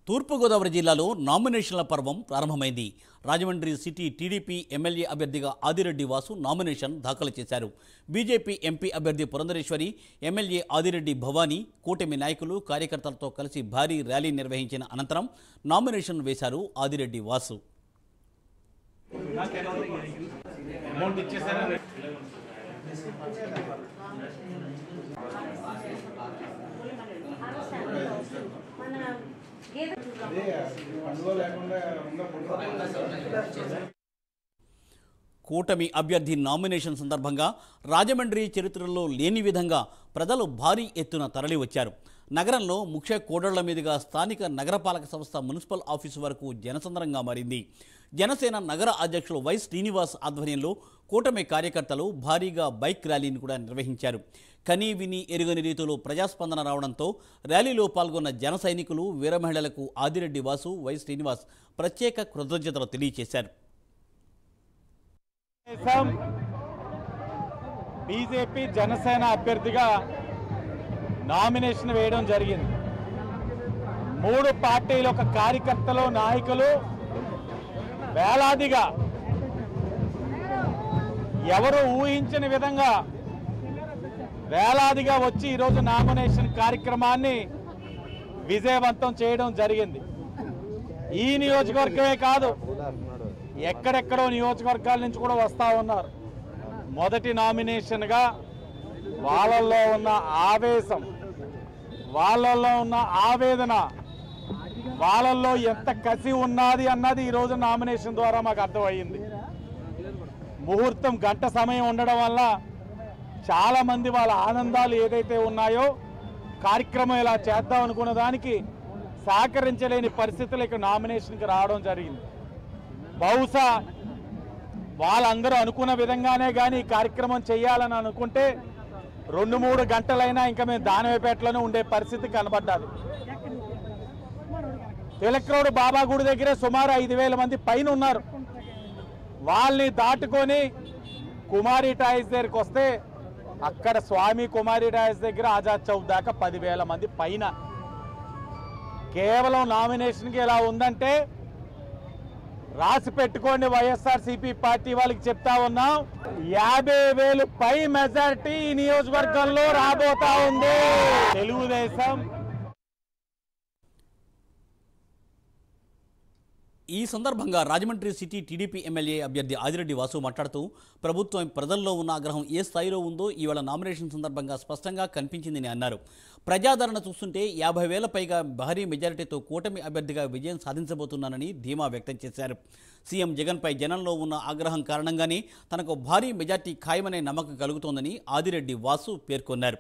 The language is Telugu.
తూర్పుగోదావరి జిల్లాలో నామినేషన్ల పర్వం ప్రారంభమైంది. రాజమండ్రి సిటీ టీడీపీ ఎమ్మెల్యే అభ్యర్థిగా ఆదిరెడ్డి వాసు నామినేషన్ దాఖలు చేశారు. బీజేపీ ఎంపీ అభ్యర్థి పురంధరేశ్వరి, ఎమ్మెల్యే ఆదిరెడ్డి భవానీ కూటమి నాయకులు కార్యకర్తలతో కలిసి భారీ ర్యాలీ నిర్వహించిన అనంతరం నామినేషన్ వేశారు ఆదిరెడ్డి వాసు. కూటమి అభ్యర్థి నామినేషన్ సందర్భంగా రాజమండ్రి చరిత్రలో లేని విధంగా ప్రజలు భారీ ఎత్తున తరలివచ్చారు. నగరంలో ముఖ్య కూడళ్ల మీదుగా స్థానిక నగరపాలక సంస్థ మున్సిపల్ ఆఫీసు వరకు జనసంద్రంగా మారింది. జనసేన నగర అధ్యక్షులు వై శ్రీనివాస్ ఆధ్వర్యంలో కూటమి కార్యకర్తలు భారీగా బైక్ ర్యాలీని కూడా నిర్వహించారు. కనీ విని ఎరుగని రీతిలో ప్రజాస్పందన రావడంతో ర్యాలీలో పాల్గొన్న జన సైనికులు, వీర మహిళలకు ఆదిరెడ్డి వాసు, వై శ్రీనివాస్ ప్రత్యేక కృతజ్ఞతలు తెలియజేశారు. బీజేపీ జనసేన అభ్యర్థిగా నామినేషన్ వేయడం జరిగింది. మూడు పార్టీల ఒక కార్యకర్తలు, నాయకులు వేలాదిగా ఎవరు ఊహించని విధంగా వేలాదిగా వచ్చి ఈరోజు నామినేషన్ కార్యక్రమాన్ని విజయవంతం చేయడం జరిగింది. ఈ నియోజకవర్గమే కాదు, ఎక్కడెక్కడో నియోజకవర్గాల నుంచి కూడా వస్తూ ఉన్నారు. మొదటి నామినేషన్గా వాళ్ళల్లో ఉన్న ఆవేశం, వాళ్ళల్లో ఉన్న ఆవేదన, వాళ్ళల్లో ఎంత కసి ఉన్నది అన్నది ఈరోజు నామినేషన్ ద్వారా మాకు అర్థమయ్యింది. ముహూర్తం గంట సమయం ఉండడం వల్ల చాలామంది వాళ్ళ ఆనందాలు ఏదైతే ఉన్నాయో కార్యక్రమం ఇలా చేద్దాం అనుకున్న దానికి సహకరించలేని పరిస్థితులు ఇక్కడ నామినేషన్కి రావడం జరిగింది. బహుశా వాళ్ళందరూ అనుకున్న విధంగానే కానీ ఈ కార్యక్రమం చేయాలని అనుకుంటే 2-3 గంటలైనా ఇంకా మేము దానవేపేటలోనే ఉండే పరిస్థితి కనబడ్డాది. తిలక్ రోడ్ బాబా గుడి దగ్గరే సుమారు 5,000 మంది పైన ఉన్నారు. వాళ్ళని దాటుకొని కుమారి టాయిస్ దగ్గరికి వస్తే అక్కడ స్వామి కుమారి టాయిస్ దగ్గర ఆజాద్ చౌక్ దాకా 10,000 మంది పైన. కేవలం నామినేషన్కి ఎలా ఉందంటే రాసి పెట్టుకోండి, వైఎస్ఆర్సీపీ పార్టీ వాళ్ళకి చెప్తా ఉన్నాం, 50,000 పై మెజారిటీ ఈ నియోజకవర్గంలో రాబోతా ఉంది. తెలుగుదేశం ఈ సందర్భంగా రాజమండ్రి సిటీ టీడీపీ ఎమ్మెల్యే అభ్యర్థి ఆదిరెడ్డి వాసు మాట్లాడుతూ, ప్రభుత్వం ప్రజల్లో ఉన్న ఆగ్రహం ఏ స్థాయిలో ఉందో ఇవాళ నామినేషన్ సందర్భంగా స్పష్టంగా కనిపించిందని అన్నారు. ప్రజాదరణ చూస్తుంటే 50,000 పైగా భారీ మెజారిటీతో కూటమి అభ్యర్థిగా విజయం సాధించబోతున్నానని ధీమా వ్యక్తం చేశారు. సీఎం జగన్పై జనంలో ఉన్న ఆగ్రహం కారణంగానే తనకు భారీ మెజార్టీ ఖాయమనే నమ్మకం కలుగుతోందని ఆదిరెడ్డి వాసు పేర్కొన్నారు.